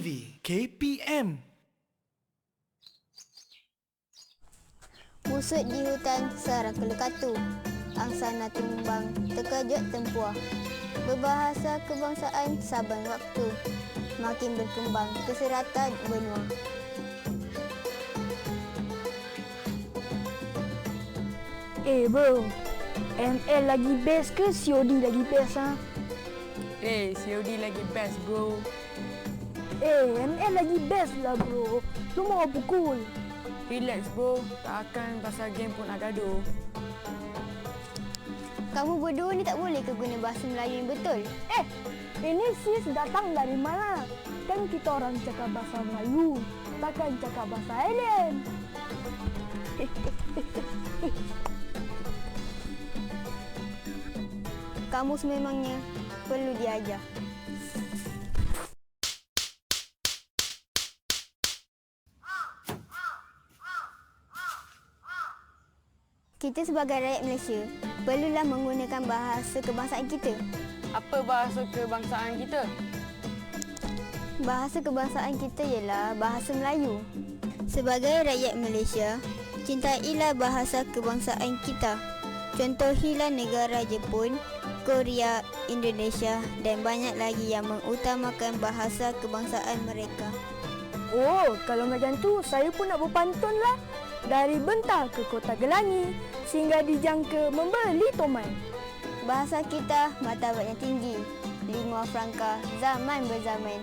TV KPM. Busut di hutan sarang kelekatu, angsana tumbang terkejut tempuah. Berbahasa kebangsaan saban waktu, makin berkembang keseratan benua. Bro, ML lagi best ke COD lagi best ha? COD lagi best bro. ML lagi best lah bro. Lu mau pukul. Relax bro, tak akan pasal game pun nak gaduh. Kamu berdua ni tak boleh ke guna bahasa Melayu yang betul? Ini sis datang dari mana? Kan kita orang cakap bahasa Melayu, takkan cakap bahasa alien. Kamu sememangnya perlu diajar. Kita sebagai rakyat Malaysia perlulah menggunakan bahasa kebangsaan kita. Apa bahasa kebangsaan kita? Bahasa kebangsaan kita ialah bahasa Melayu. Sebagai rakyat Malaysia, cintailah bahasa kebangsaan kita. Contohilah negara Jepun, Korea, Indonesia dan banyak lagi yang mengutamakan bahasa kebangsaan mereka. Oh, kalau macam tu saya pun nak berpantun lah. Dari Bentang ke Kota Gelangi, sehingga dijangka membeli toman. Bahasa kita martabatnya tinggi. Lingua franca zaman berzaman.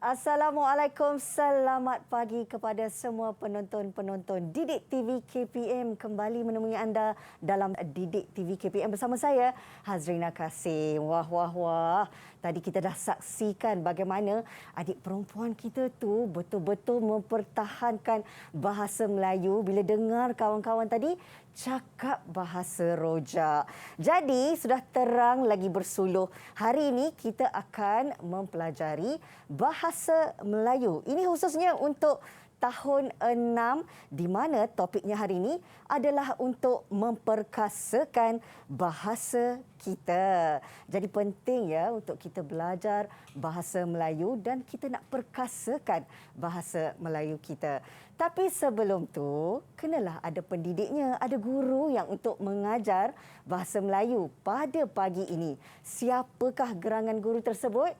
Assalamualaikum, selamat pagi kepada semua penonton-penonton Didik TV KPM. Kembali menemui anda dalam Didik TV KPM bersama saya, Hazrina Kasim. Wah. Tadi kita dah saksikan bagaimana adik perempuan kita tu betul-betul mempertahankan bahasa Melayu bila dengar kawan-kawan tadi cakap bahasa rojak. Jadi, sudah terang lagi bersuluh. Hari ini kita akan mempelajari bahasa Melayu. Ini khususnya untuk tahun 6 di mana topiknya hari ini adalah untuk memperkasakan bahasa kita. Jadi penting ya untuk kita belajar bahasa Melayu dan kita nak perkasakan bahasa Melayu kita. Tapi sebelum tu, kenalah ada pendidiknya, ada guru yang untuk mengajar bahasa Melayu pada pagi ini. Siapakah gerangan guru tersebut?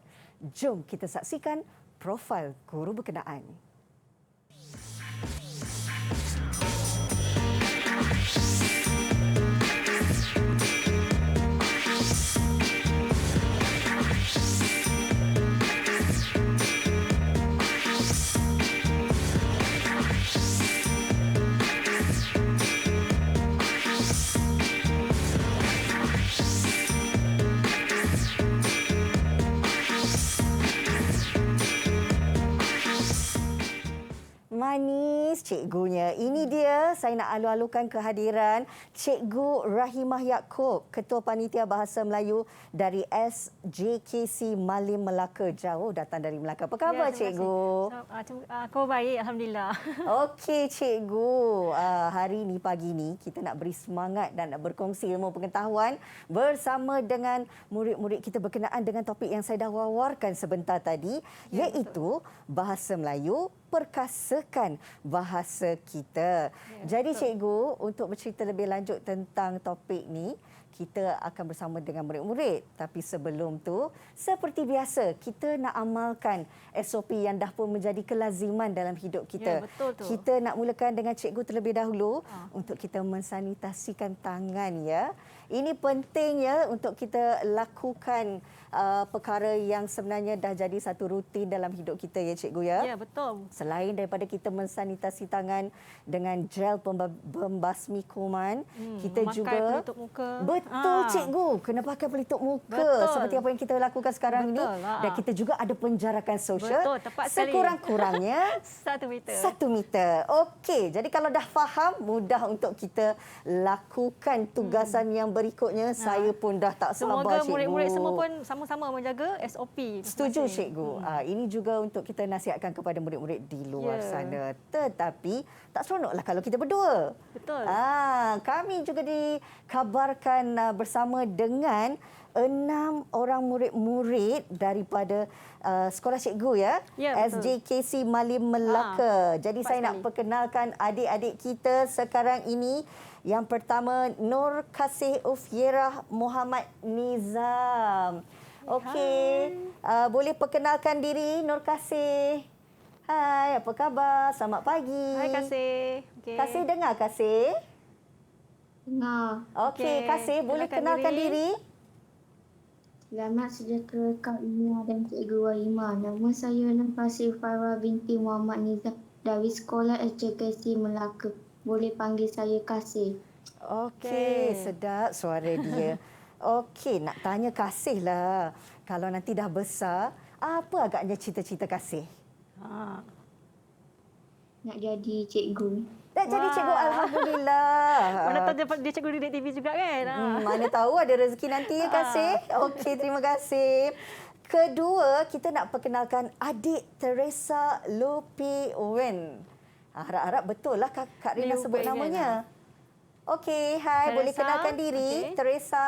Jom kita saksikan profil guru berkenaan. Manis cikgunya. Ini dia, saya nak alu-alukan kehadiran Cikgu Rahimah Yaakob, Ketua Panitia Bahasa Melayu dari SJKC Malim Melaka. Jauh datang dari Melaka. Apa khabar Cikgu? Kau baik, Alhamdulillah. Okey Cikgu, hari ni pagi ni kita nak beri semangat dan nak berkongsi ilmu pengetahuan bersama dengan murid-murid kita berkenaan dengan topik yang saya dah wawarkan sebentar tadi, iaitu bahasa Melayu, perkasakan bahasa kita. Jadi Cikgu, untuk bercerita lebih lanjut tentang topik ni, kita akan bersama dengan murid-murid. Tapi sebelum tu, seperti biasa, kita nak amalkan SOP yang dah pun menjadi kelaziman dalam hidup kita. Ya, betul tu. Kita nak mulakan dengan cikgu terlebih dahulu untuk kita mensanitasikan tangan ya. Ini penting ya untuk kita lakukan perkara yang sebenarnya dah jadi satu rutin dalam hidup kita ya cikgu ya. Ya, betul. Selain daripada kita mensanitasi tangan dengan gel pembasmi kuman, kita memakai juga pelitup muka. Betul cikgu, kena pakai pelitup muka Betul. seperti apa yang kita lakukan sekarang ini. Dan kita juga ada penjarakan sosial. Betul, tepat sekali. Sekurang-kurangnya 1 meter. 1 meter. Okey, jadi kalau dah faham, mudah untuk kita lakukan tugasan yang berikutnya saya pun dah tak sabar, Semoga cikgu. murid-murid semua pun sama-sama menjaga SOP. Setuju, masing-masing. cikgu. Ini juga untuk kita nasihatkan kepada murid-murid di luar sana. Tetapi tak seronoklah kalau kita berdua. Betul. Kami juga dikabarkan bersama dengan 6 orang murid-murid daripada sekolah cikgu ya, Ya, betul. SJKC Malim Melaka. Jadi tepat saya nak sekali. perkenalkan adik-adik kita sekarang ini. Yang pertama Nur Kasih Ufyerah Muhammad Nizam. Okey, boleh perkenalkan diri Nur Kasih. Hai, apa khabar? Selamat pagi. Hai Kasih. Okay. Kasih dengar Kasih? Dengar. Okey, Okey, Kasih boleh kenalkan diri? Selamat sejahtera Kak Ina dan Cikgu Wahimah. Nama saya Nur Kasih Farah binti Muhammad Nizam dari Sekolah SJKC Melaka. Boleh panggil saya Kasih. Okey, sedap suara dia. Okey, nak tanya Kasih lah. Kalau nanti dah besar, apa agaknya cita-cita Kasih? Nak jadi cikgu. Dah jadi cikgu, Alhamdulillah. Mana tahu dia cikgu Didik TV juga kan? Mana tahu ada rezeki nanti ya Kasih. Okey, terima kasih. Kedua, kita nak perkenalkan adik Teresa Lopi Wen. Harap-harap betul lah Kak Rina Liu sebut Pei Wen, namanya. Okey, hai, boleh Teresa, kenalkan diri. okey. Teresa.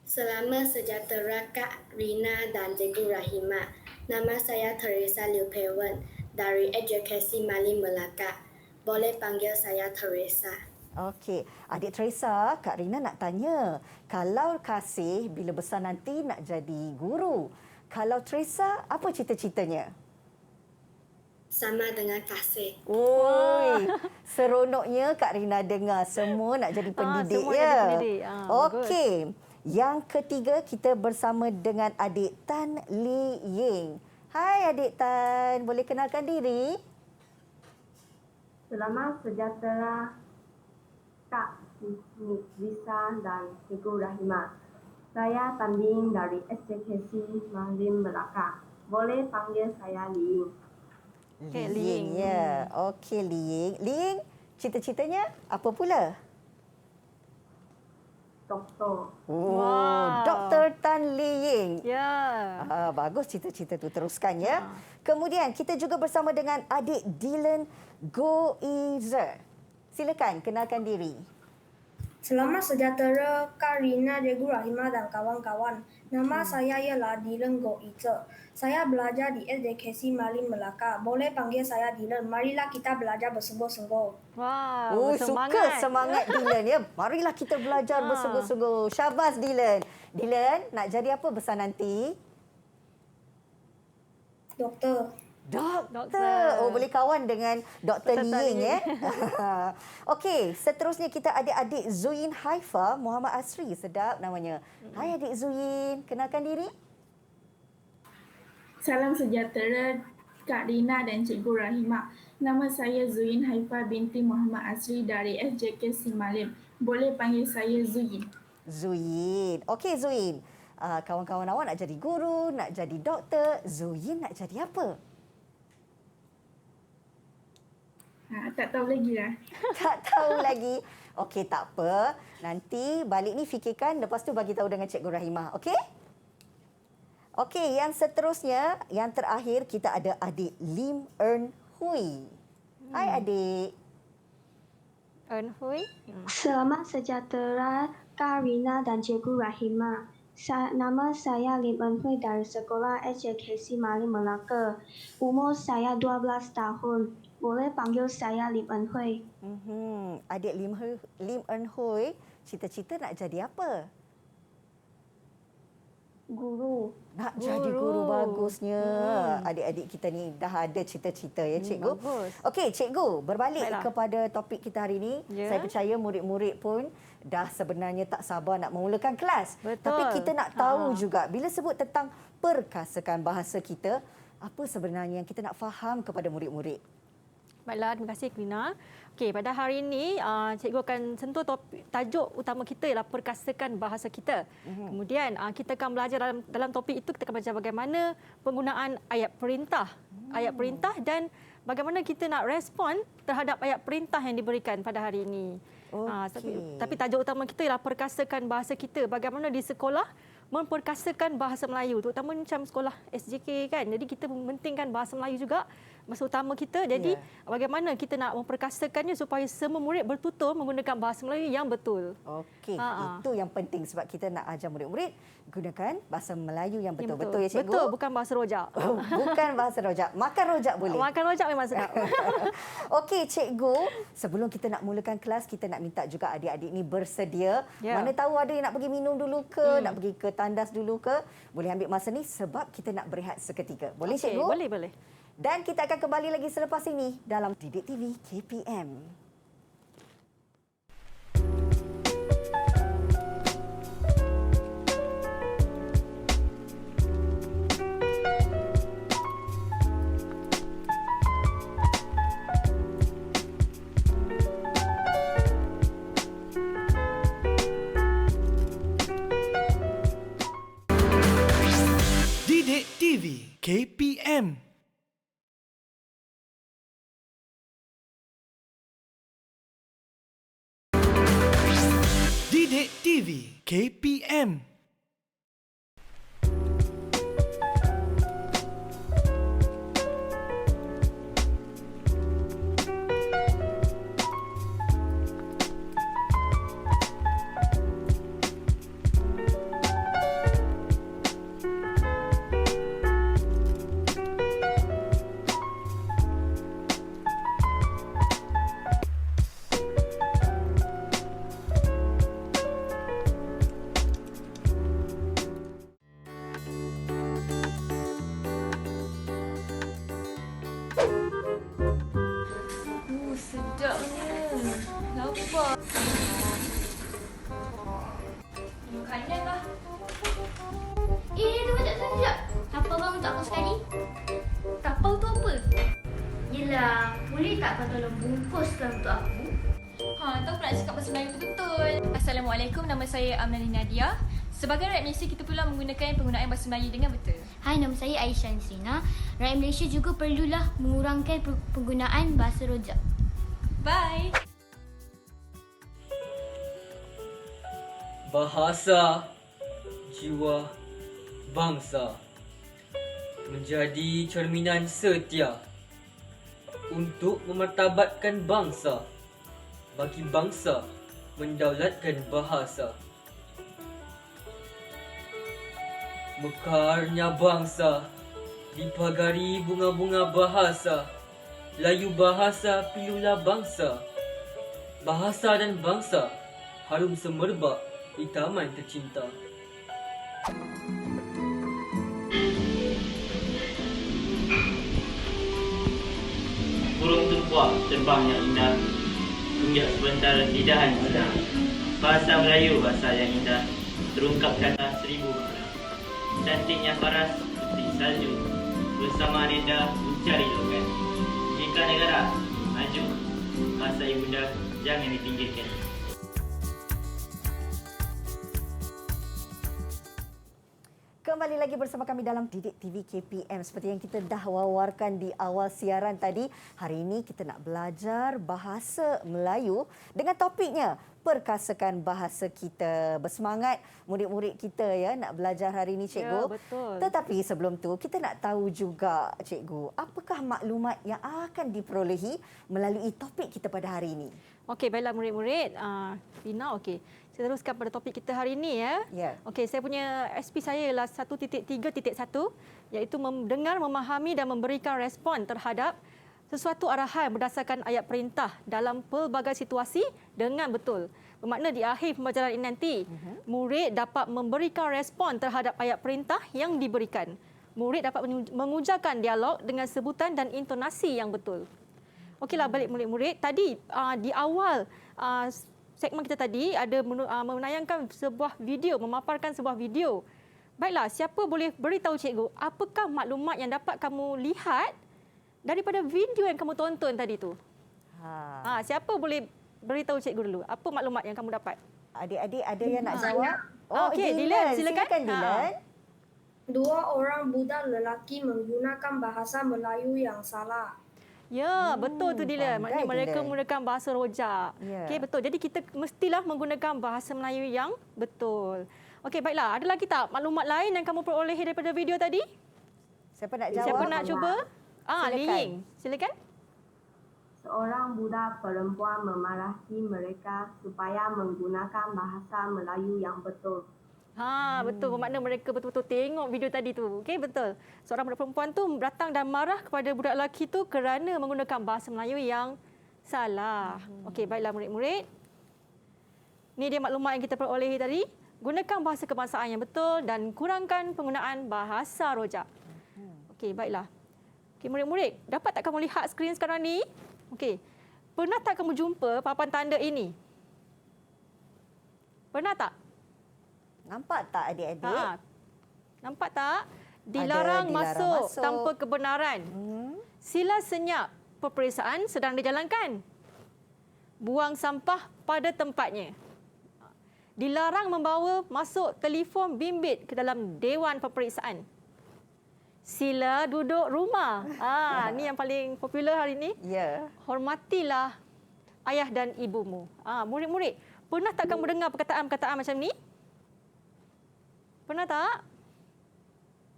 Selamat sejahtera Kak Rina dan Cikgu Rahimah. Nama saya Teresa Liu Pei Wen dari SJKC Malim Melaka. Boleh panggil saya Teresa. Okey, adik Teresa, Kak Rina nak tanya. Kalau Kasih bila besar nanti nak jadi guru. Kalau Teresa, apa cita-citanya? Sama dengan Kasih. Oi, seronoknya Kak Rina dengar semua nak jadi pendidik semua ya. jadi pendidik. Okey. Yang ketiga kita bersama dengan adik Tan Li Ying. Hai adik Tan, boleh kenalkan diri? Selamat sejahtera Kak Lisa dan Cikgu Rahimah. Saya Tanding dari SJKC Malim Melaka. Boleh panggil saya Li. Okey, Li Li Ying Ying. ya. Okey Li Ying. Li Ying, cita-citanya apa pula? Doktor. Wow. Dr. Tan Li Ying. Ya. Bagus cita-cita tu, teruskan ya. Kemudian kita juga bersama dengan adik Dylan Goizer. Silakan kenalkan diri. Selamat sejahtera Kak Rina, Cikgu Rahimah dan kawan-kawan. Nama saya ialah Dylan Goize. Saya belajar di SJKC Malim Melaka. Boleh panggil saya Dylan. Marilah kita belajar bersungguh-sungguh. Wow, Suka semangat Dylan ya. Marilah kita belajar bersungguh-sungguh. Syabas Dylan. Dylan, nak jadi apa besar nanti? Doktor. Doktor. Oh, boleh kawan dengan Dr. Li Ying ya. Okey, seterusnya kita ada adik Zuin Haifa Muhammad Asri. Sedap namanya. Hai adik Zuin, kenalkan diri. Salam sejahtera Kak Rina dan Cikgu Rahimah. Nama saya Zuin Haifa binti Muhammad Asri dari SJKC Malim. Boleh panggil saya Zuin. Zuin. Okey Zuin. Kawan-kawan awak nak jadi guru, nak jadi doktor. Zuin nak jadi apa? Tak tahu lagi lah. Tak tahu lagi. Okey, tak apa. Nanti balik ni fikirkan, lepas tu bagi tahu dengan Cikgu Rahimah. Okey? Okey, yang seterusnya, yang terakhir kita ada adik Lim Eun Hui. Hai adik. Eun Hui. Selamat sejahtera Kak Rina dan Cikgu Rahimah. Nama saya Lim Eun Hui dari Sekolah SJKC Malim Melaka. Umur saya 12 tahun. Boleh panggil saya Lim Eun Hui. Adik Lim Eun Hui, cita-cita nak jadi apa? Guru. Nak jadi guru, bagusnya. Adik-adik kita ni dah ada cita-cita ya cikgu. Bagus. Okey cikgu, berbalik Baiklah. kepada topik kita hari ini. Ya. Saya percaya murid-murid pun dah sebenarnya tak sabar nak memulakan kelas. Betul. Tapi kita nak tahu juga bila sebut tentang perkasakan bahasa kita, apa sebenarnya yang kita nak faham kepada murid-murid? Baiklah, terima kasih Krina. Okey, pada hari ini cikgu akan sentuh tajuk utama kita ialah perkasakan bahasa kita. Kemudian kita akan belajar dalam topik itu kita akan belajar bagaimana penggunaan ayat perintah. Ayat perintah dan bagaimana kita nak respon terhadap ayat perintah yang diberikan pada hari ini. Tapi tajuk utama kita ialah perkasakan bahasa kita. Bagaimana di sekolah memperkasakan bahasa Melayu, terutama macam sekolah SJK kan. Jadi kita mementingkan bahasa Melayu juga bahasa utama kita. Jadi bagaimana kita nak memperkasakannya supaya semua murid bertutur menggunakan bahasa Melayu yang betul. Okey, itu yang penting sebab kita nak ajar murid-murid gunakan bahasa Melayu yang betul. Betul ya cikgu? Betul, bukan bahasa rojak. Bukan bahasa rojak. Makan rojak boleh. Makan rojak memang sedap. Okey cikgu, sebelum kita nak mulakan kelas, kita nak minta juga adik-adik ni bersedia. Mana tahu ada yang nak pergi minum dulu ke, nak pergi ke tandas dulu ke, boleh ambil masa ni sebab kita nak berehat seketika. Boleh cikgu? Boleh. Dan kita akan kembali lagi selepas ini dalam Didik TV KPM. Didik TV KPM. Didik TV KPM. Sedapnya. Lapar. Makanan kah? Tunggu sekejap. Apa bang untuk aku sekali? Tapau tu apa? Yelah, boleh tak kau tolong bungkuskan untuk aku? Tak pernah cakap bahasa Melayu betul. Assalamualaikum, nama saya Amnali Nadia. Sebagai rakyat Malaysia, kita perlu menggunakan penggunaan bahasa Melayu dengan betul. Hai, nama saya Aisyah Nisrina. Rakyat Malaysia juga perlulah mengurangkan penggunaan bahasa rojak. Bye. Bahasa, jiwa, bangsa menjadi cerminan setia untuk memartabatkan bangsa. Bagi bangsa mendaulatkan bahasa. Mekarnya bangsa dipagari bunga-bunga bahasa. Layu bahasa pilulah bangsa. Bahasa dan bangsa harum semerbak di taman tercinta. Burung tumpah terbang yang indah, tunjuk sebentar lidahan sedang. Bahasa Melayu bahasa yang indah, terungkap kata seribu makna. Cantiknya paras putih salju, bersama aneda mencari logan. Jika negara maju, bahasa ibunda jangan dipinggirkan. Kembali lagi bersama kami dalam Didik TV KPM. Seperti yang kita dah wawarkan di awal siaran tadi, hari ini kita nak belajar bahasa Melayu dengan topiknya perkasakan bahasa kita. Bersemangat murid-murid kita ya nak belajar hari ini cikgu. Ya, betul. Tetapi sebelum tu kita nak tahu juga cikgu, apakah maklumat yang akan diperolehi melalui topik kita pada hari ini? Okey, baiklah murid-murid. Rina, okey. Saya teruskan pada topik kita hari ini ya. Okey, saya punya SP saya ialah 1.3.1 iaitu mendengar, memahami dan memberikan respon terhadap sesuatu arahan berdasarkan ayat perintah dalam pelbagai situasi dengan betul. Bermakna di akhir pembelajaran ini nanti, murid dapat memberikan respon terhadap ayat perintah yang diberikan. Murid dapat mengujarkan dialog dengan sebutan dan intonasi yang betul. Okeylah, balik murid-murid. Tadi di awal segmen kita tadi ada menayangkan sebuah video, memaparkan sebuah video. Baiklah, siapa boleh beritahu cikgu apakah maklumat yang dapat kamu lihat daripada video yang kamu tonton tadi tu? Siapa boleh beritahu cikgu dulu? Apa maklumat yang kamu dapat? Adik-adik ada yang nak jawab? Okey, Dylan, silakan. Dylan. Dua orang budak lelaki menggunakan bahasa Melayu yang salah. Ya, betul tu Dila. Maknanya mereka Dila. menggunakan bahasa rojak. Ya. Okey, betul. Jadi kita mestilah menggunakan bahasa Melayu yang betul. Okey, baiklah. Ada lagi tak maklumat lain yang kamu perolehi daripada video tadi? Siapa nak jawab? Siapa nak cuba? Silakan. Li Ying. Silakan. Seorang budak perempuan memarahi mereka supaya menggunakan bahasa Melayu yang betul. Betul. Bermakna mereka betul-betul tengok video tadi tu. Okey, betul. Seorang budak perempuan tu datang dan marah kepada budak lelaki tu kerana menggunakan bahasa Melayu yang salah. Okey, baiklah murid-murid. Ni dia maklumat yang kita perolehi tadi. Gunakan bahasa kebangsaan yang betul dan kurangkan penggunaan bahasa rojak. Okey, baiklah. Okey, murid-murid, dapat tak kamu lihat skrin sekarang ni? Okey. Pernah tak kamu jumpa papan tanda ini? Pernah tak? Nampak tak adik-adik? Nampak tak? Dilarang masuk tanpa kebenaran. Sila senyap peperiksaan sedang dijalankan. Buang sampah pada tempatnya. Dilarang membawa masuk telefon bimbit ke dalam dewan peperiksaan. Sila duduk rumah. Ni yang paling popular hari ini. Ya. Hormatilah ayah dan ibumu. Murid-murid, pernah tak kamu dengar perkataan-perkataan macam ni? Pernah tak?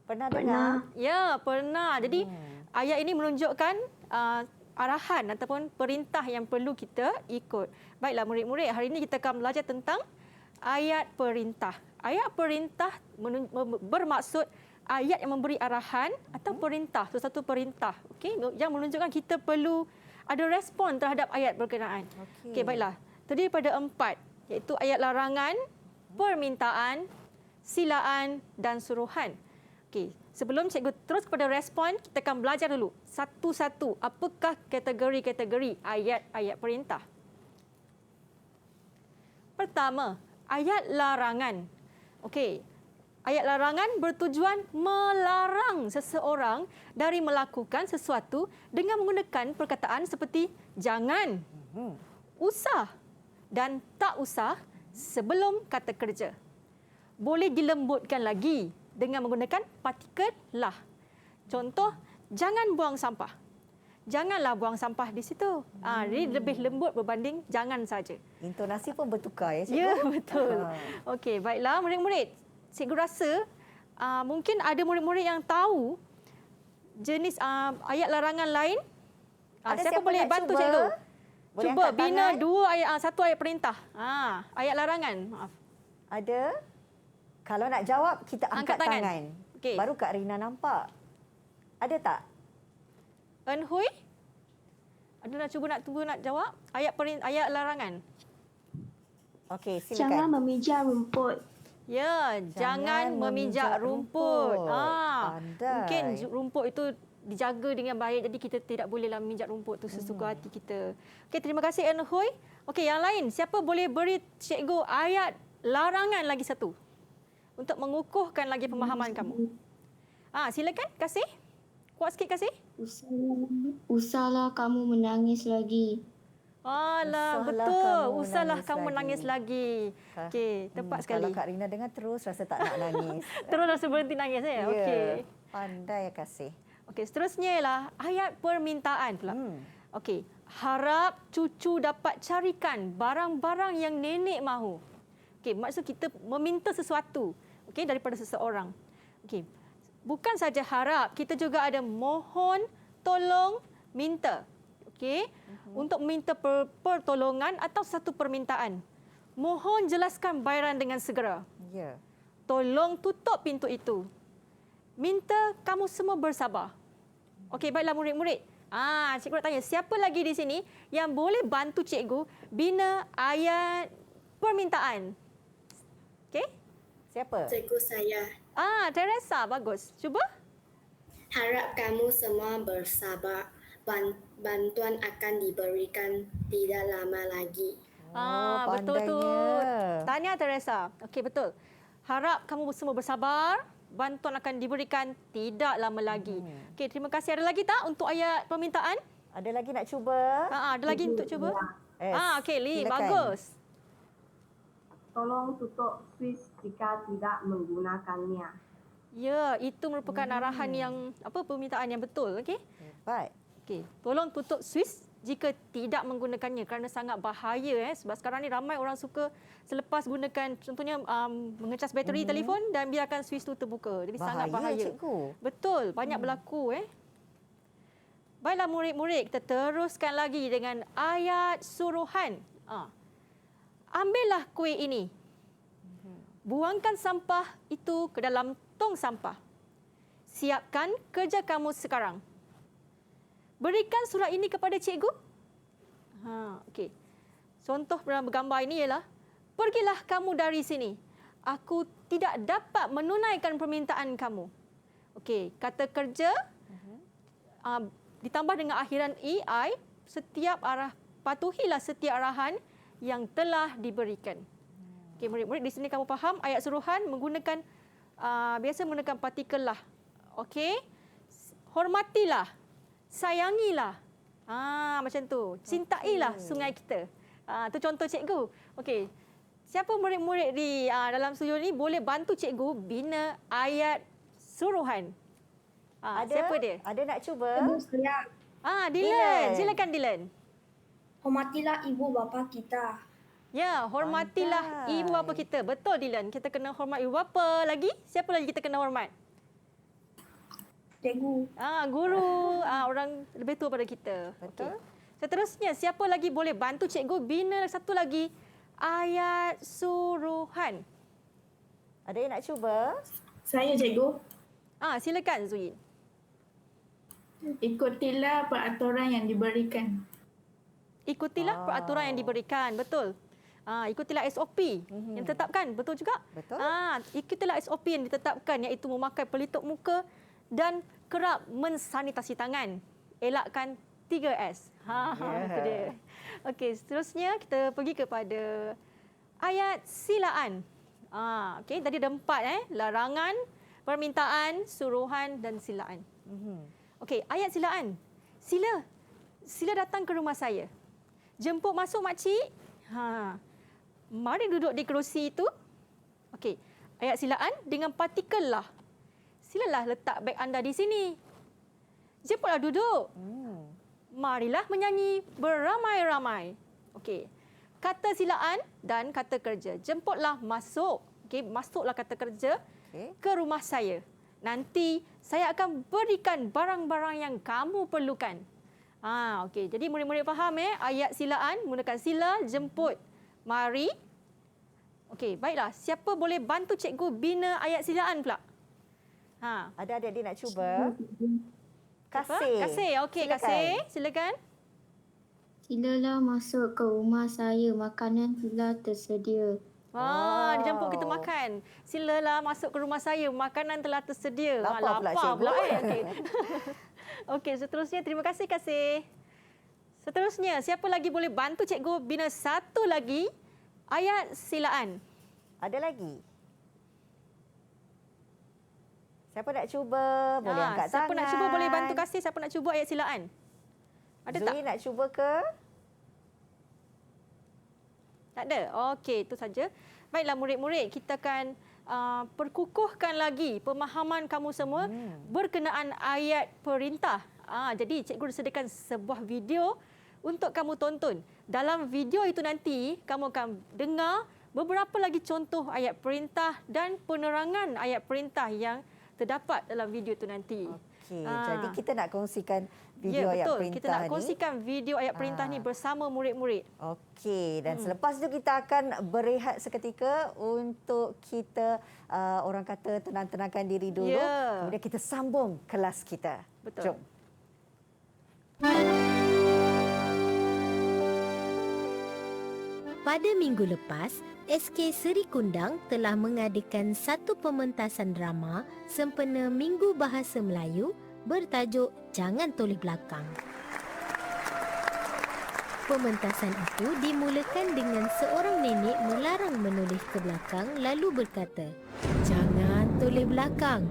Pernah dengar? Ya, pernah. Jadi ayat ini menunjukkan arahan ataupun perintah yang perlu kita ikut. Baiklah murid-murid, hari ini kita akan belajar tentang ayat perintah. Ayat perintah bermaksud ayat yang memberi arahan atau perintah, sesuatu perintah, okey, yang menunjukkan kita perlu ada respon terhadap ayat berkenaan. Okey, baiklah. Terdiri pada 4, iaitu ayat larangan, permintaan, silaan dan suruhan. Okey, sebelum cikgu terus kepada respon, kita akan belajar dulu satu-satu apakah kategori-kategori ayat-ayat perintah. Pertama, ayat larangan. Okey, ayat larangan bertujuan melarang seseorang dari melakukan sesuatu dengan menggunakan perkataan seperti jangan, usah dan tak usah sebelum kata kerja. Boleh dilembutkan lagi dengan menggunakan partikel lah. Contoh, jangan buang sampah. Janganlah buang sampah di situ. Ini lebih lembut berbanding jangan saja. Intonasi pun bertukar ya, cikgu? Ya, betul. Okey, baiklah murid-murid. Cikgu rasa mungkin ada murid-murid yang tahu jenis ayat larangan lain. Siapa boleh bantu cikgu? Boleh cuba bina tangan? satu ayat perintah. Ayat larangan. Maaf. Ada? Kalau nak jawab, kita angkat tangan. Okay. Baru Kak Rina nampak. Ada tak? En Hui? Ada nak cuba nak jawab? Ayat larangan. Okey, silakan. Jangan memijak rumput. Ya, jangan memijak rumput. Mungkin rumput itu dijaga dengan baik, jadi kita tidak bolehlah memijak rumput tu sesuka hati kita. Okey, terima kasih En Hui. Okey, yang lain, siapa boleh beri cikgu ayat larangan lagi satu untuk mengukuhkan lagi pemahaman kamu? Silakan, Kasih. Kuat sikit, Kasih. Usahlah kamu menangis lagi. Betul. Usahlah kamu menangis lagi. Okey, tepat sekali. Kalau Kak Rina dengar terus rasa tak nak nangis. Terus rasa berhenti nangis ya. Okey. Pandai Kasih. Okey, seterusnya ialah ayat permintaan pula. Okey, harap cucu dapat carikan barang-barang yang nenek mahu. Okey, maksud kita meminta sesuatu, okey, daripada seseorang. Okey. Bukan saja harap, kita juga ada mohon, tolong, minta. Okey, untuk minta pertolongan atau satu permintaan. Mohon jelaskan bayaran dengan segera. Ya. Tolong tutup pintu itu. Minta kamu semua bersabar. Okey, baiklah murid-murid. Cikgu nak tanya, siapa lagi di sini yang boleh bantu cikgu bina ayat permintaan? Okey? Siapa? Cikgu saya. Teresa, bagus. Cuba. Harap kamu semua bersabar. Bantuan akan diberikan tidak lama lagi. Betul tu. Tanya Teresa. Okey, betul. Harap kamu semua bersabar. Bantuan akan diberikan tidak lama lagi. Okey, terima kasih. Ada lagi tak untuk ayat permintaan? Ada lagi nak cuba? Ada lagi untuk cuba? Okey, Li, silakan. bagus. Tolong tutup switch jika tidak menggunakannya. Ya, itu merupakan arahan yang permintaan yang betul, okey? Baik. Okey, tolong tutup Swiss jika tidak menggunakannya kerana sangat bahaya sebab sekarang ni ramai orang suka selepas gunakan contohnya mengecas bateri telefon dan biarkan Swiss tu terbuka. Jadi sangat bahaya. Cikgu. Betul, banyak berlaku Baiklah murid-murid, kita teruskan lagi dengan ayat suruhan. Ambillah kuih ini. Buangkan sampah itu ke dalam tong sampah. Siapkan kerja kamu sekarang. Berikan surat ini kepada cikgu. Okey. Contoh dalam gambar ini ialah, pergilah kamu dari sini. Aku tidak dapat menunaikan permintaan kamu. Okey, kata kerja ditambah dengan akhiran EI, patuhilah setiap arahan yang telah diberikan. Okey, murid-murid, di sini kamu faham ayat suruhan menggunakan biasa menggunakan partikel lah. Okey. Hormatilah, sayangilah. Macam tu. Cintailah sungai kita. Tu contoh cikgu. Okey. Siapa murid-murid di dalam studio ni boleh bantu cikgu bina ayat suruhan? Siapa dia? Ada nak cuba? Saya. Dylan. Silakan Dylan. Hormatilah ibu bapa kita. Ya, hormatilah ibu bapa kita. Betul Dylan. Kita kena hormat ibu bapa. Lagi? Siapa lagi kita kena hormat? Cikgu. Guru. Orang lebih tua pada kita. Betul. Okay. Seterusnya, siapa lagi boleh bantu cikgu bina satu lagi ayat suruhan? Ada yang nak cuba? Saya, cikgu. Silakan Zuin. Ikutilah peraturan yang diberikan. Ikutilah peraturan yang diberikan. Betul. Ikutilah SOP yang ditetapkan. Betul juga? Betul. Ikutilah SOP yang ditetapkan, iaitu memakai pelitup muka dan kerap mensanitasi tangan. Elakkan 3S. Itu dia. Okey, seterusnya kita pergi kepada ayat silaan. Okey, tadi ada 4 larangan, permintaan, suruhan dan silaan. Okey, ayat silaan. Sila datang ke rumah saya. Jemput masuk makcik. Mari duduk di kerusi itu. Okey, ayat silaan dengan partikel lah. Silalah letak beg anda di sini. Jemputlah duduk. Marilah menyanyi beramai-ramai. Okey. Kata silaan dan kata kerja. Jemputlah masuk. Okey, masuklah kata kerja ke rumah saya. Nanti saya akan berikan barang-barang yang kamu perlukan. Okey. Jadi murid-murid faham ayat silaan menggunakan sila, jemput, mari. Okey, baiklah. Siapa boleh bantu cikgu bina ayat silaan pula? Ada adik-adik nak cuba? Kasih. Okey, Kasih. Silakan. Silalah masuk ke rumah saya, makanan telah tersedia. Dijemput kita makan. Silalah masuk ke rumah saya, makanan telah tersedia. Lapar pula Okey. Okey, seterusnya terima kasih Kasih. Seterusnya, siapa lagi boleh bantu cikgu bina satu lagi ayat silaan? Ada lagi? Siapa nak cuba? Boleh angkat tangan. Siapa nak cuba boleh bantu Kasih. Siapa nak cuba ayat silaan? Ada tak? Zui nak cuba ke? Tak ada? Okey, itu saja. Baiklah murid-murid, kita akan perkukuhkan lagi pemahaman kamu semua berkenaan ayat perintah. Jadi cikgu sediakan sebuah video untuk kamu tonton. Dalam video itu nanti, kamu akan dengar beberapa lagi contoh ayat perintah dan penerangan ayat perintah yang terdapat dalam video itu nanti. Okey, jadi kita nak kongsikan video ayat perintah ni. Kita nak kongsikan video ayat perintah ni bersama murid-murid. Okey, dan selepas itu kita akan berehat seketika untuk kita orang kata tenang-tenangkan diri dulu. Kemudian kita sambung kelas kita. Betul. Jom. Pada minggu lepas, SK Seri Kundang telah mengadakan satu pementasan drama sempena Minggu Bahasa Melayu bertajuk Jangan Toleh Belakang. Pementasan itu dimulakan dengan seorang nenek melarang menoleh ke belakang lalu berkata, "Jangan toleh belakang."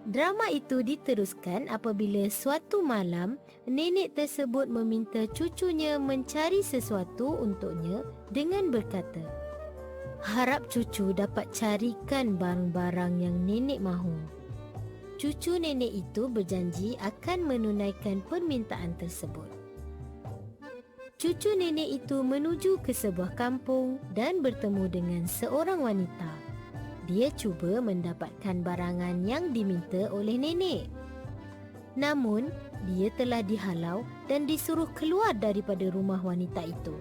Drama itu diteruskan apabila suatu malam nenek tersebut meminta cucunya mencari sesuatu untuknya dengan berkata, "Harap cucu dapat carikan barang-barang yang nenek mahu." cucu nenek itu berjanji akan menunaikan permintaan tersebut. Cucu nenek itu menuju ke sebuah kampung dan bertemu dengan seorang wanita. Dia cuba mendapatkan barangan yang diminta oleh nenek. Namun, dia telah dihalau dan disuruh keluar daripada rumah wanita itu.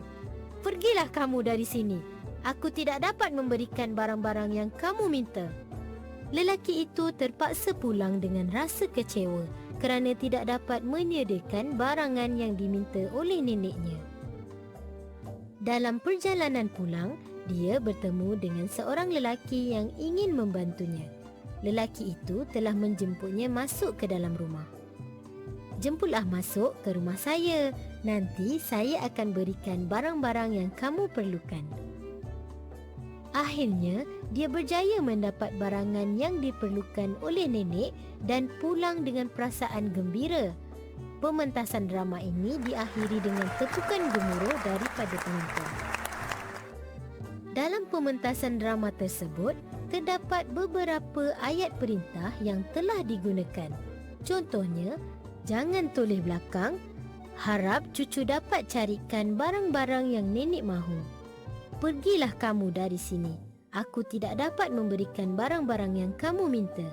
"Pergilah kamu dari sini. Aku tidak dapat memberikan barang-barang yang kamu minta." Lelaki itu terpaksa pulang dengan rasa kecewa kerana tidak dapat menyediakan barangan yang diminta oleh neneknya. Dalam perjalanan pulang, dia bertemu dengan seorang lelaki yang ingin membantunya. Lelaki itu telah menjemputnya masuk ke dalam rumah. "Jemputlah masuk ke rumah saya. Nanti saya akan berikan barang-barang yang kamu perlukan." Akhirnya, dia berjaya mendapat barangan yang diperlukan oleh nenek dan pulang dengan perasaan gembira. Pementasan drama ini diakhiri dengan tepukan gemuruh daripada penonton. Dalam pementasan drama tersebut, terdapat beberapa ayat perintah yang telah digunakan. Contohnya, "Jangan toleh belakang, harap cucu dapat carikan barang-barang yang nenek mahu. Pergilah kamu dari sini, aku tidak dapat memberikan barang-barang yang kamu minta.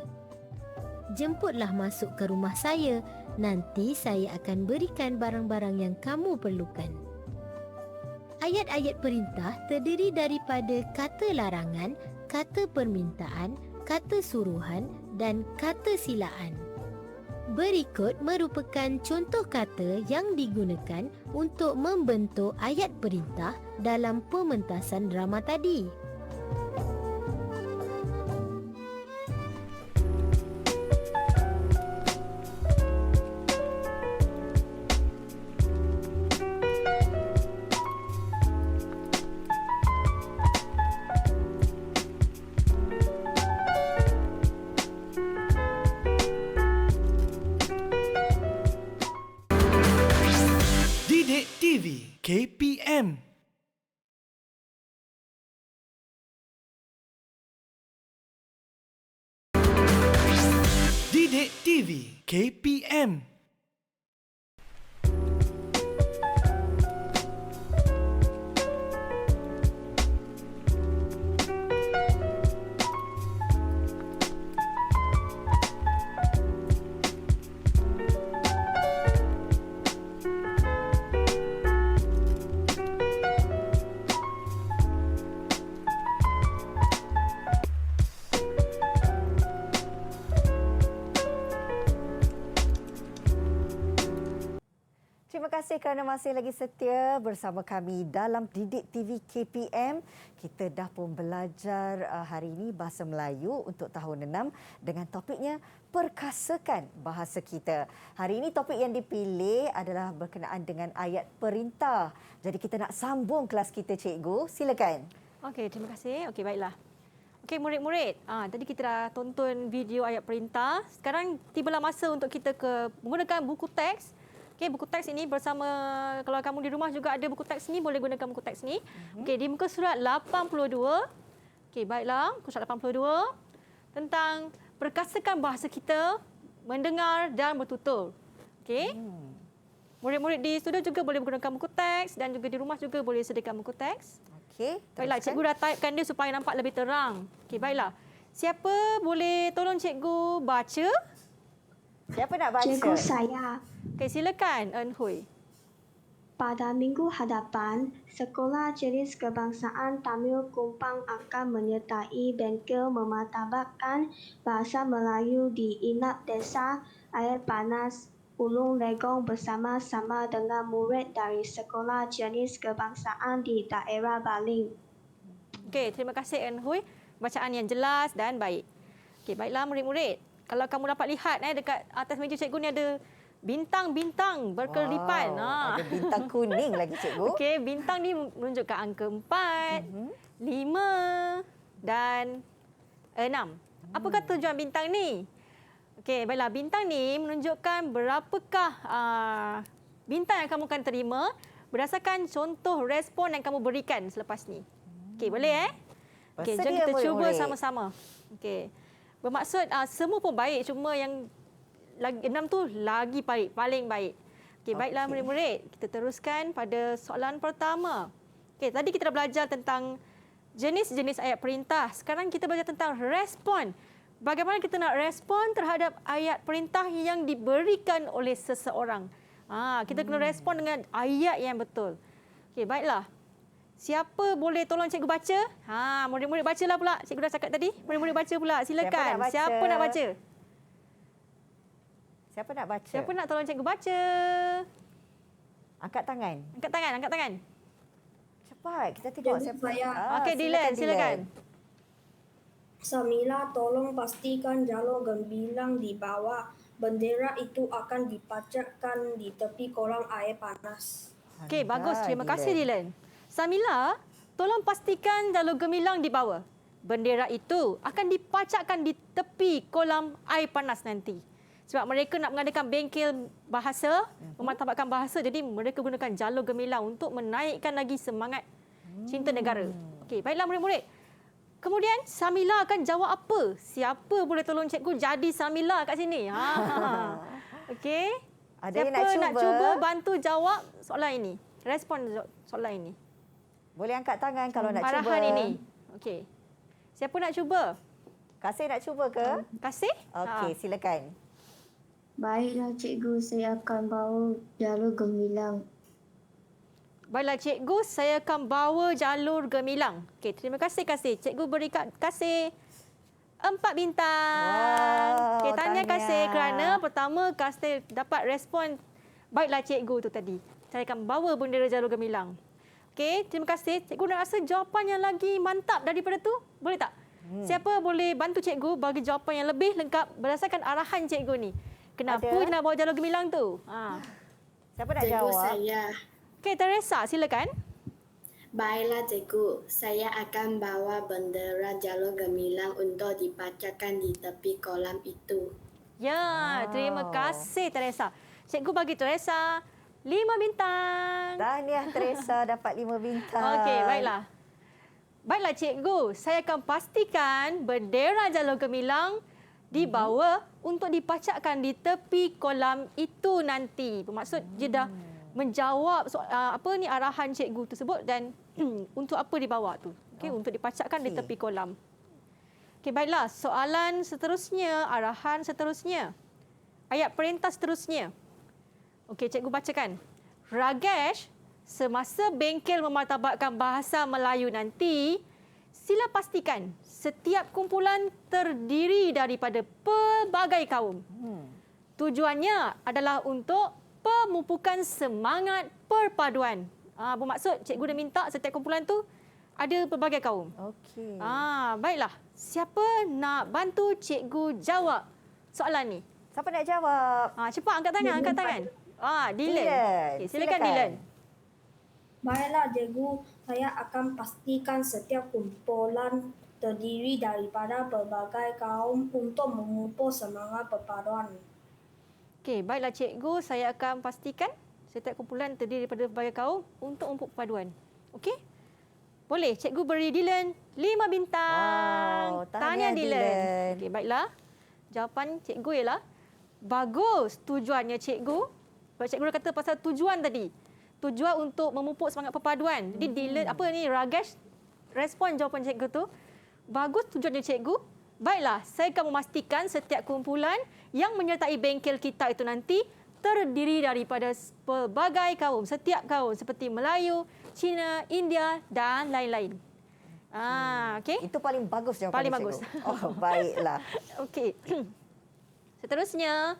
Jemputlah masuk ke rumah saya, nanti saya akan berikan barang-barang yang kamu perlukan." Ayat-ayat perintah terdiri daripada kata larangan, kata permintaan, kata suruhan dan kata silaan. Berikut merupakan contoh kata yang digunakan untuk membentuk ayat perintah dalam pementasan drama tadi. Didik TV KPM. Didik TV KPM. Terima kasih kerana masih lagi setia bersama kami dalam Didik TV KPM. Kita dah pun belajar hari ini Bahasa Melayu untuk tahun 6 dengan topiknya Perkasakan Bahasa Kita. Hari ini topik yang dipilih adalah berkenaan dengan ayat perintah. Jadi kita nak sambung kelas kita, Cikgu. Silakan. Okey, terima kasih. Okey, baiklah. Okey, murid-murid. Tadi kita dah tonton video ayat perintah. Sekarang tibalah masa untuk kita menggunakan buku teks. Okey, buku teks ini bersama, kalau kamu di rumah juga ada buku teks ni, boleh gunakan buku teks ni. Okey, di muka surat 82. Okey, baiklah, muka surat 82 tentang perkasakan bahasa kita, mendengar dan bertutur. Okey. Murid-murid di studio juga boleh menggunakan buku teks dan juga di rumah juga boleh sediakan buku teks. Okey. Baiklah, cikgu dah typekan dia supaya nampak lebih terang. Okey, baiklah. Siapa boleh tolong cikgu baca? Siapa nak baca? Cikgu saya. Okey, silakan Eun Hui. Pada minggu hadapan, Sekolah Jenis Kebangsaan Tamil Kumpang akan menyertai bengkel memartabatkan bahasa Melayu di Inap Desa Air Panas, Ulung Legong bersama-sama dengan murid dari Sekolah Jenis Kebangsaan di daerah Baling. Okey, terima kasih Eun Hui. Bacaan yang jelas dan baik. Okey, baiklah murid-murid. Kalau kamu dapat lihat dekat atas meja cikgu ni ada bintang-bintang berkelipan. Wow, ada bintang kuning lagi, cikgu. Okey, bintang ni menunjukkan angka 4, 5 dan 6. Apa tujuan bintang ni? Okey, baiklah, bintang ni menunjukkan berapakah bintang yang kamu akan terima berdasarkan contoh respon yang kamu berikan selepas ni. Okey, boleh Okey, jom kita cuba sama-sama. Okey. Bermaksud semua pun baik, cuma yang lagi 6 tu lagi baik, paling baik. Okey, baiklah murid-murid, kita teruskan pada soalan pertama. Okey, tadi kita dah belajar tentang jenis-jenis ayat perintah. Sekarang kita belajar tentang respon. Bagaimana kita nak respon terhadap ayat perintah yang diberikan oleh seseorang. Kita kena respon dengan ayat yang betul. Okey, baiklah. Siapa boleh tolong cikgu baca? Murid-murid bacalah pula. Cikgu dah cakap tadi. Murid-murid baca pula. Silakan. Siapa nak baca? Siapa nak baca? Siapa nak tolong cikgu baca? Angkat tangan. Angkat tangan, angkat tangan. Cepat, kita tengok siapa. Okey, Dylan, silakan. Samila, tolong pastikan jalur gemilang di bawah. Bendera itu akan dipacakkan di tepi kolam air panas. Okey, bagus. Terima kasih, Dylan. Samila, tolong pastikan jalur gemilang di bawah. Bendera itu akan dipacakkan di tepi kolam air panas nanti. Sebab mereka nak mengadakan bengkel bahasa, memartabatkan bahasa, jadi mereka gunakan jalur gemilang untuk menaikkan lagi semangat cinta negara. Okey, baiklah murid-murid. Kemudian Samila akan jawab apa? Siapa boleh tolong cikgu jadi Samila kat sini? Okey. Siapa nak cuba bantu jawab soalan ini? Respon soalan ini. Boleh angkat tangan kalau nak cuba. Arahan ini. Okey. Siapa nak cuba? Kasih nak cuba ke? Kasih? Okey, silakan. Baiklah cikgu, saya akan bawa jalur gemilang. Baiklah cikgu, saya akan bawa jalur gemilang. Okey, terima kasih Kasih. Cikgu beri Kasih 4 bintang. Okey, tahniah Kasih kerana pertama Kasih dapat respon baiklah cikgu tu tadi. Saya akan bawa bendera jalur gemilang. Okey, terima kasih. Cikgu nak rasa jawapan yang lagi mantap daripada tu? Boleh tak? Siapa boleh bantu cikgu bagi jawapan yang lebih lengkap berdasarkan arahan cikgu ni? Kenapa dia nak bawa jalur gemilang tu? Siapa nak jawab? Cikgu saya. Okey, Teresa, silakan. Baiklah cikgu, saya akan bawa bendera jalur gemilang untuk dipacakkan di tepi kolam itu. Ya, terima kasih Teresa. Cikgu bagi Teresa 5 bintang. Tahniah Teresa dapat 5 bintang. Okey, baiklah. Baiklah cikgu, saya akan pastikan bendera jalur gemilang dibawa untuk dipacakkan di tepi kolam itu nanti. Bermaksud dia dah menjawab arahan cikgu tersebut dan untuk apa dibawa tu. Okey, untuk dipacakkan di tepi kolam. Okey, baiklah. Soalan seterusnya, arahan seterusnya. Ayat perintah seterusnya. Okey, cikgu bacakan. Ragesh, semasa bengkel memartabatkan bahasa Melayu nanti, sila pastikan setiap kumpulan terdiri daripada pelbagai kaum. Tujuannya adalah untuk pemupukan semangat perpaduan. Bermaksud cikgu dah minta setiap kumpulan tu ada pelbagai kaum. Okey. Baiklah. Siapa nak bantu cikgu jawab soalan ni? Siapa nak jawab? Cepat angkat tangan, angkat tangan. Dylan. Okay, silakan Dylan. Baiklah cikgu, saya akan pastikan setiap kumpulan terdiri daripada pelbagai kaum untuk memupuk semangat perpaduan. Okey, baiklah cikgu, saya akan pastikan setiap kumpulan terdiri daripada pelbagai kaum untuk memupuk perpaduan. Okey? Boleh, cikgu beri Dylan 5 bintang. Tahniah Dylan. Okey, baiklah. Jawapan cikgu ialah bagus tujuannya cikgu. Sebab cikgu dah kata pasal tujuan tadi. Tujuan untuk memupuk semangat perpaduan. Jadi Dylan, Ragesh respon jawapan cikgu tu. Bagus tujuannya cikgu. Baiklah, saya akan memastikan setiap kumpulan yang menyertai bengkel kita itu nanti terdiri daripada pelbagai kaum. Setiap kaum seperti Melayu, Cina, India dan lain-lain. Okey. Itu paling bagus jawapan paling cikgu. Bagus. Oh, baiklah. Okey. Seterusnya,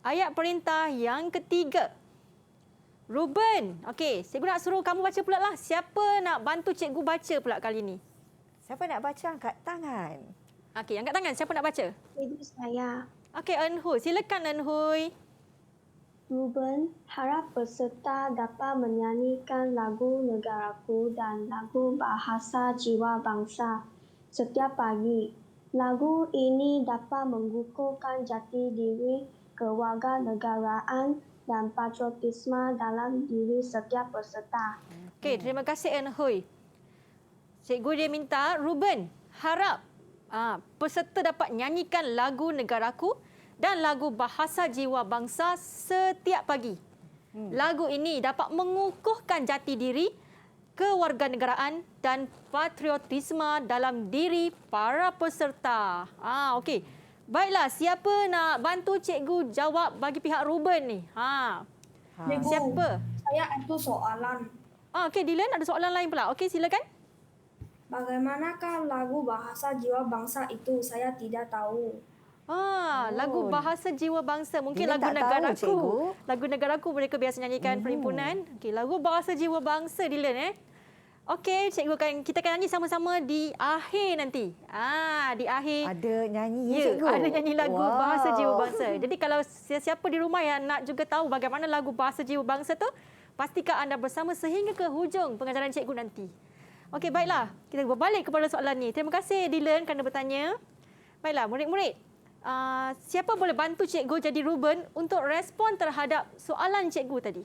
ayat perintah yang ketiga. Ruben. Okey, cikgu nak suruh kamu baca pula lah. Siapa nak bantu cikgu baca pula kali ni? Siapa nak baca angkat tangan. Okey, angkat tangan. Siapa nak baca? Cikgu saya. Okey, Enhui. Silakan Enhui. Ruben, harap peserta dapat menyanyikan lagu negaraku dan lagu bahasa jiwa bangsa setiap pagi. Lagu ini dapat mengukuhkan jati diri, kewarganegaraan dan patriotisme dalam diri setiap peserta. Okey, terima kasih Enhui. Cikgu dia minta Ruben harap Peserta dapat nyanyikan lagu negaraku dan lagu bahasa jiwa bangsa setiap pagi. Lagu ini dapat mengukuhkan jati diri, kewarganegaraan dan patriotisme dalam diri para peserta. Okey. Baiklah, siapa nak bantu cikgu jawab bagi pihak Ruben ni? Cikgu, siapa? Saya ada soalan. Okey, Dylan ada soalan lain pula. Okey, silakan. Bagaimanakah lagu bahasa jiwa bangsa itu? Saya tidak tahu. Lagu bahasa jiwa bangsa. Mungkin Dylan lagu tak tahu, negaraku. cikgu. Lagu negaraku mereka biasa nyanyikan perhimpunan. Okey, lagu bahasa jiwa bangsa, Dylan. Okey, cikgu kita akan nyanyi sama-sama di akhir nanti. Di akhir. Ada nyanyi, cikgu? Ada nyanyi lagu bahasa jiwa bangsa. Jadi kalau siapa di rumah yang nak juga tahu bagaimana lagu bahasa jiwa bangsa tu, pastikan anda bersama sehingga ke hujung pengajaran cikgu nanti. Okey, baiklah. Kita berbalik kepada soalan ni. Terima kasih Dylan kerana bertanya. Baiklah, murid-murid. Siapa boleh bantu cikgu jadi Ruben untuk respon terhadap soalan cikgu tadi?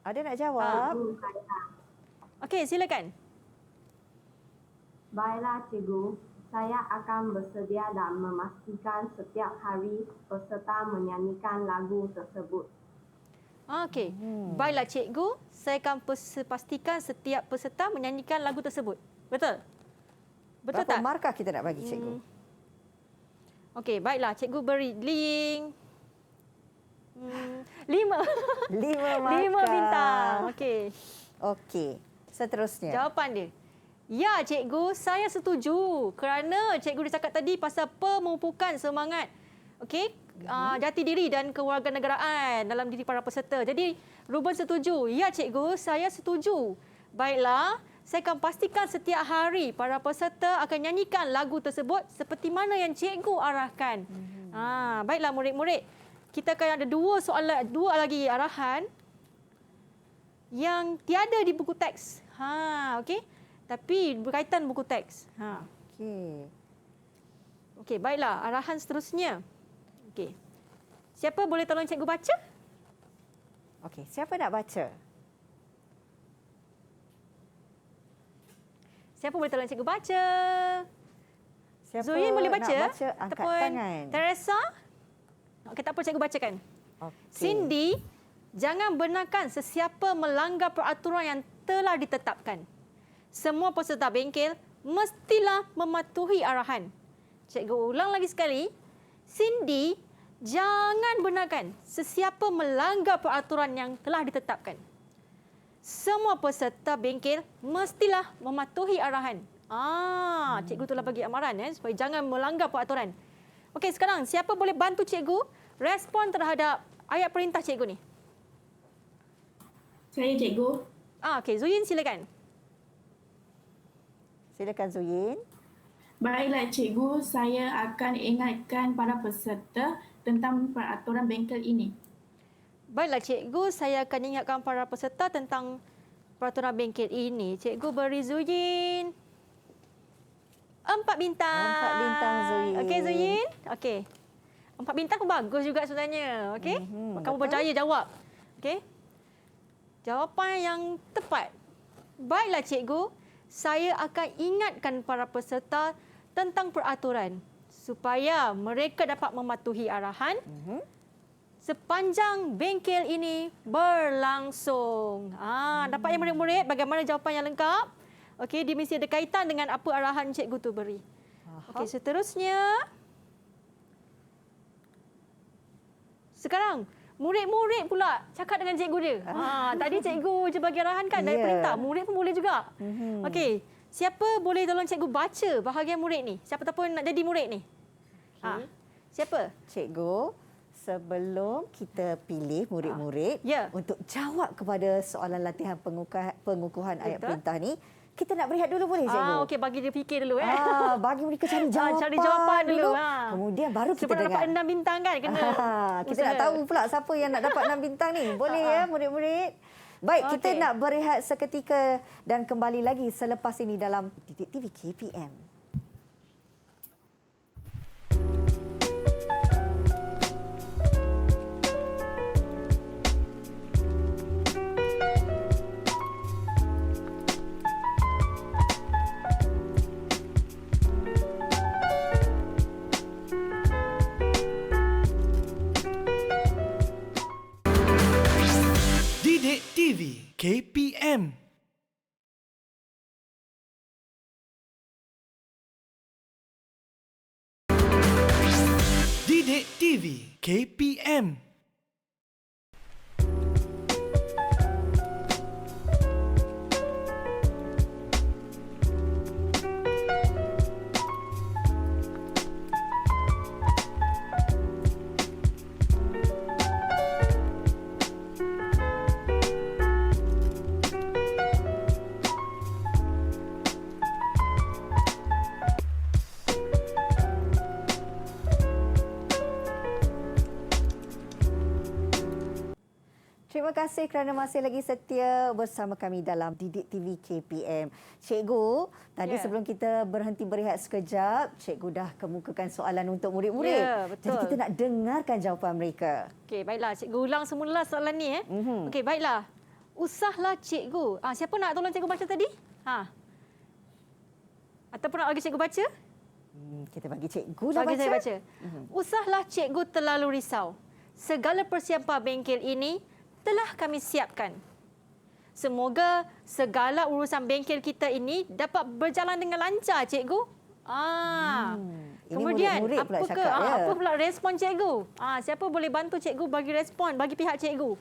Ada nak jawab? Okey, silakan. Baiklah cikgu, saya akan bersedia dan memastikan setiap hari peserta menyanyikan lagu tersebut. Okey. Baiklah cikgu, saya akan pastikan setiap peserta menyanyikan lagu tersebut. Betul? Betul Berapa tak? markah kita nak bagi cikgu? Okey, baiklah cikgu beri link 5. 5 markah. 5 bintang. Okey. Okey. Seterusnya. Jawapan dia. Ya cikgu, saya setuju. Kerana cikgu dia cakap tadi pasal pemupukan semangat. Okey. Jati diri dan kewarganegaraan dalam diri para peserta. Jadi, Ruben setuju. Ya cikgu, saya setuju. Baiklah, saya akan pastikan setiap hari para peserta akan nyanyikan lagu tersebut seperti mana yang cikgu arahkan. Baiklah murid-murid. Kita akan ada dua lagi arahan yang tiada di buku teks. Okey. Tapi berkaitan buku teks. Okey. Okey, baiklah. Arahan seterusnya. Okey. Siapa boleh tolong cikgu baca? Okey, siapa nak baca? Siapa boleh tolong cikgu baca? Siapa Zuyin boleh baca? Nak baca, angkat tangan. Teresa? Okey, tak apa, cikgu bacakan. Okay. Cindy, jangan benarkan sesiapa melanggar peraturan yang telah ditetapkan. Semua peserta bengkel mestilah mematuhi arahan. Cikgu ulang lagi sekali. Cindy, jangan benarkan sesiapa melanggar peraturan yang telah ditetapkan. Semua peserta bengkel mestilah mematuhi arahan. Cikgu telah bagi amaran supaya jangan melanggar peraturan. Okey, sekarang siapa boleh bantu cikgu respon terhadap ayat perintah cikgu ni? Saya cikgu. Okey, Zuyin silakan. Silakan Zuyin. Baiklah cikgu, saya akan ingatkan para peserta tentang peraturan bengkel ini. Baiklah cikgu, saya akan ingatkan para peserta tentang peraturan bengkel ini. Cikgu beri Zuyin 4 bintang. 4 bintang Zuyin. Okey Zuyin. Okey. 4 bintang pun bagus juga sebenarnya. Okey. Kamu berjaya jawab. Okey. Jawapan yang tepat. Baiklah cikgu, saya akan ingatkan para peserta tentang peraturan supaya mereka dapat mematuhi arahan sepanjang bengkel ini berlangsung. Dapat ya murid-murid bagaimana jawapan yang lengkap? Okey, dia mesti ada kaitan dengan apa arahan cikgu tu beri. Okey, seterusnya. Sekarang, murid-murid pula cakap dengan cikgu dia. Tadi cikgu je bagi arahan kan dari perintah. Murid pun boleh juga. Okey, siapa boleh tolong cikgu baca bahagian murid ni? Siapa ataupun nak jadi murid ni? Siapa? Cikgu, sebelum kita pilih murid-murid untuk jawab kepada soalan latihan pengukuhan ayat perintah ni, kita nak berehat dulu boleh cikgu? Okey, bagi dia fikir dulu bagi mereka cari jawapan. Cari jawapan dulu. Kemudian baru kita supaya dengar. dapat 6 bintang kan? Kena. Kita nak tahu pula siapa yang nak dapat 6 bintang ni. Boleh ya murid-murid? Baik, kita nak berehat seketika dan kembali lagi selepas ini dalam Didik TV KPM. Didik TV KPM. Terima kasih kerana masih lagi setia bersama kami dalam Didik TV KPM. Cikgu, tadi sebelum kita berhenti berehat sekejap, cikgu dah kemukakan soalan untuk murid-murid. Ya, betul. Jadi kita nak dengarkan jawapan mereka. Okey, baiklah. Cikgu ulang semula soalan ni. Okey, baiklah. Usahlah cikgu. Siapa nak tolong cikgu baca tadi? Ataupun nak bagi cikgu baca? Kita bagi cikgu dah bagi baca. saya baca. Usahlah cikgu terlalu risau. Segala persiapan bengkel ini telah kami siapkan. Semoga segala urusan bengkel kita ini dapat berjalan dengan lancar, cikgu. Kemudian, murid-murid pula cakap, apa pula respon cikgu? Siapa boleh bantu cikgu bagi respon bagi pihak cikgu?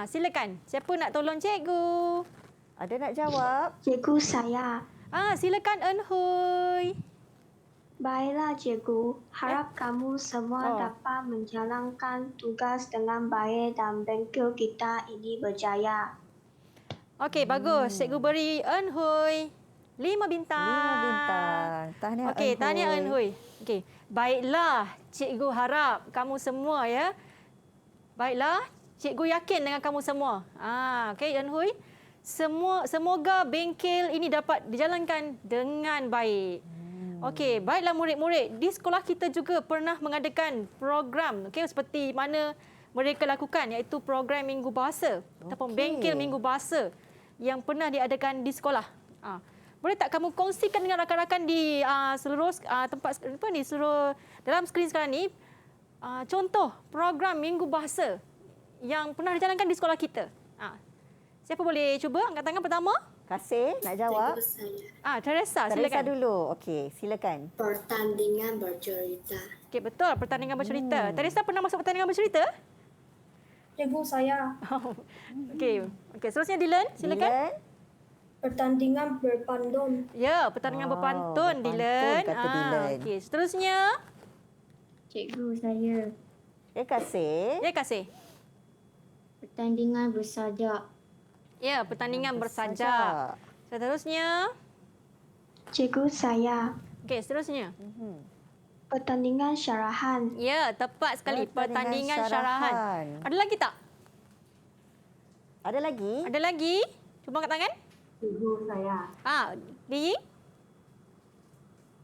Silakan. Siapa nak tolong cikgu? Ada nak jawab? Cikgu saya. Silakan Eun Hui. Baiklah cikgu, harap kamu semua dapat menjalankan tugas dengan baik dan bengkel kita ini berjaya. Okey, bagus. Cikgu beri Eun Hui 5 bintang. 5 bintang. Tahniah Okey, Eun Hui. tahniah Eun Hui. Okey, baiklah. Cikgu harap kamu semua ya. Baiklah, cikgu yakin dengan kamu semua. Okey Eun Hui. Semoga bengkel ini dapat dijalankan dengan baik. Okey, baiklah murid-murid. Di sekolah kita juga pernah mengadakan program seperti mana mereka lakukan, iaitu program Minggu Bahasa ataupun bengkel Minggu Bahasa yang pernah diadakan di sekolah. Boleh tak kamu kongsikan dengan rakan-rakan di seluruh tempat di seluruh dalam skrin sekarang ni contoh program Minggu Bahasa yang pernah dijalankan di sekolah kita? Siapa boleh cuba angkat tangan pertama? Kasih nak jawab. Teresa, silakan. Teresa dulu. Okey, silakan. Pertandingan bercerita. Okey, betul. Pertandingan bercerita. Teresa pernah masuk pertandingan bercerita? Cikgu saya. Okey, seterusnya Dylan, silakan. Dylan. Pertandingan berpantun. Ya, pertandingan berpantun, Dylan. Kata Dylan. Okey, seterusnya. Cikgu saya. Ya, kasih. Ya, kasih. Pertandingan bersajak. Ya, pertandingan bersajak. Seterusnya. Cikgu saya. Okey, seterusnya. Pertandingan syarahan. Ya, tepat sekali. Pertandingan syarahan. Ada lagi tak? Ada lagi? Ada lagi? Cuba angkat tangan. Cikgu saya. Di?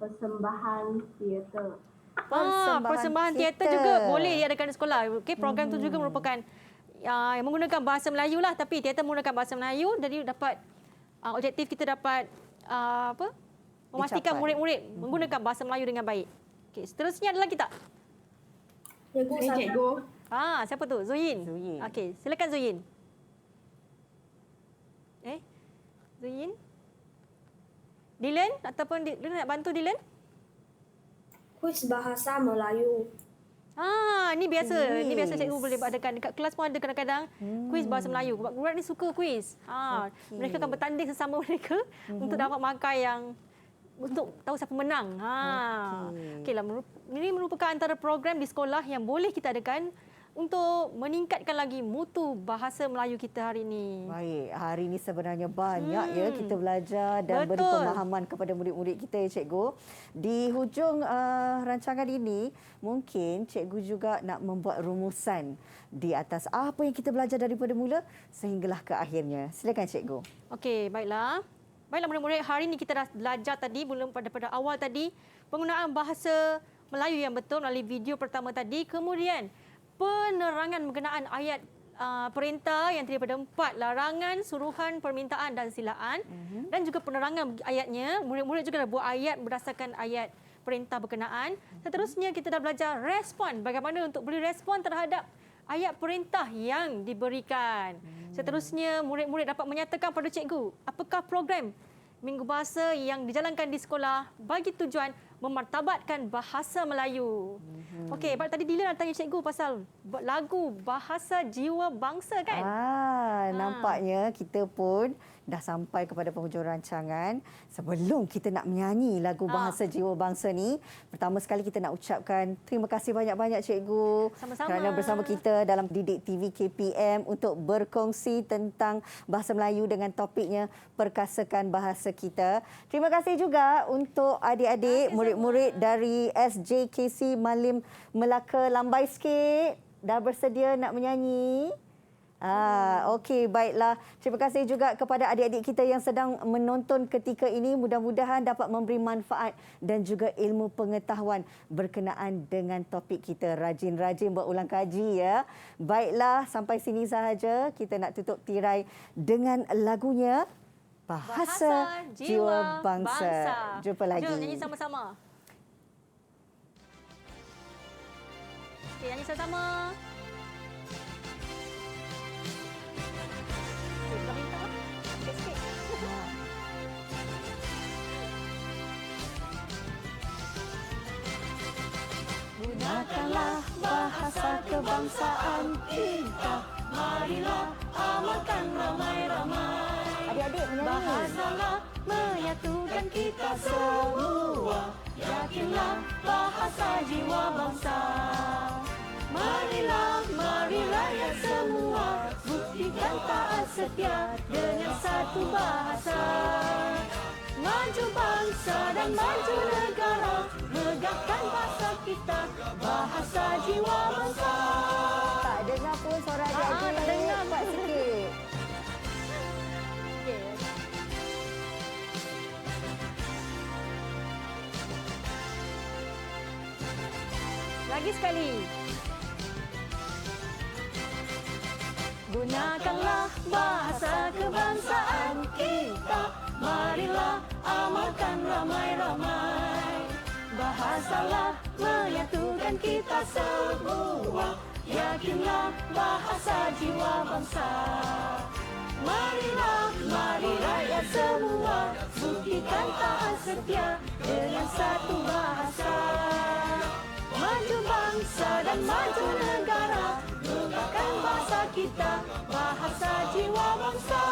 Persembahan teater. Persembahan teater juga boleh diadakan di sekolah. Okey, program tu juga merupakan menggunakan bahasa Melayu lah, tapi teater menggunakan bahasa Melayu, jadi dapat objektif kita dapat memastikan murid-murid menggunakan bahasa Melayu dengan baik. Okey, seterusnya ada lagi tak? Cikgu. Siapa tu? Zuyin. Okey, silakan Zuyin. Zuyin. Dylan ataupun Dylan nak bantu Dylan? Kuis bahasa Melayu. Ni biasa. Ini biasa cikgu boleh adakan. Dekat kelas pun ada kadang-kadang kuis bahasa Melayu. Budak ni suka kuis. Mereka akan bertanding sesama mereka untuk dapat markah yang untuk tahu siapa menang. Okeylah, ini merupakan antara program di sekolah yang boleh kita adakan untuk meningkatkan lagi mutu bahasa Melayu kita hari ini. Baik, hari ini sebenarnya banyak ya kita belajar dan beri pemahaman kepada murid-murid kita ya cikgu. Di hujung rancangan ini, mungkin cikgu juga nak membuat rumusan di atas apa yang kita belajar daripada mula sehinggalah ke akhirnya. Silakan cikgu. Okey, baiklah. Baiklah murid-murid, hari ini kita dah belajar tadi pada awal tadi penggunaan bahasa Melayu yang betul melalui video pertama tadi. Kemudian penerangan berkenaan ayat perintah yang terdiri daripada 4 larangan, suruhan, permintaan dan silaan. Dan juga penerangan ayatnya, murid-murid juga dah buat ayat berdasarkan ayat perintah berkenaan. Seterusnya kita dah belajar respon, bagaimana untuk beri respon terhadap ayat perintah yang diberikan. Seterusnya murid-murid dapat menyatakan pada cikgu apakah program Minggu Bahasa yang dijalankan di sekolah bagi tujuan memartabatkan bahasa Melayu. Okey, tadi Dila nak tanya cikgu pasal lagu bahasa jiwa bangsa kan? Nampaknya kita pun dah sampai kepada penghujung rancangan. Sebelum kita nak menyanyi lagu bahasa jiwa bangsa ni, pertama sekali kita nak ucapkan terima kasih banyak-banyak cikgu kerana bersama kita dalam Didik TV KPM untuk berkongsi tentang bahasa Melayu dengan topiknya perkasakan bahasa kita. Terima kasih juga untuk adik-adik murid-murid dari SJKC Malim Melaka. Lambai sikit, dah bersedia nak menyanyi? Okey, baiklah. Terima kasih juga kepada adik-adik kita yang sedang menonton ketika ini. Mudah-mudahan dapat memberi manfaat dan juga ilmu pengetahuan berkenaan dengan topik kita. Rajin-rajin berulang kaji ya. Baiklah, sampai sini sahaja. Kita nak tutup tirai dengan lagunya Bahasa Jiwa Bangsa. Jumpa lagi. Jom nyanyi sama-sama. Okey, nyanyi sama-sama. Gunakanlah bahasa kebangsaan kita, marilah amalkan ramai-ramai. Adik-adik menyanyi. Bahasalah menyatukan kita semua, yakinlah bahasa jiwa bangsa. Marilah, marilah ya semua, buktikan taat setia dengan satu bahasa. Maju bangsa dan maju negara, megahkan bahasa kita, bahasa jiwa bangsa. Tak dengar pun suara adik-adik. Tak dengar. Kuat sikit. Lagi sekali. Gunakanlah bahasa kebangsaan kita, marilah amalkan ramai-ramai. Bahasalah menyatukan kita semua, yakinlah bahasa jiwa bangsa. Marilah, mari rakyat semua, buktikan taat setia dengan satu bahasa. Maju bangsa dan maju negara, megahkan bahasa kita, bahasa jiwa bangsa.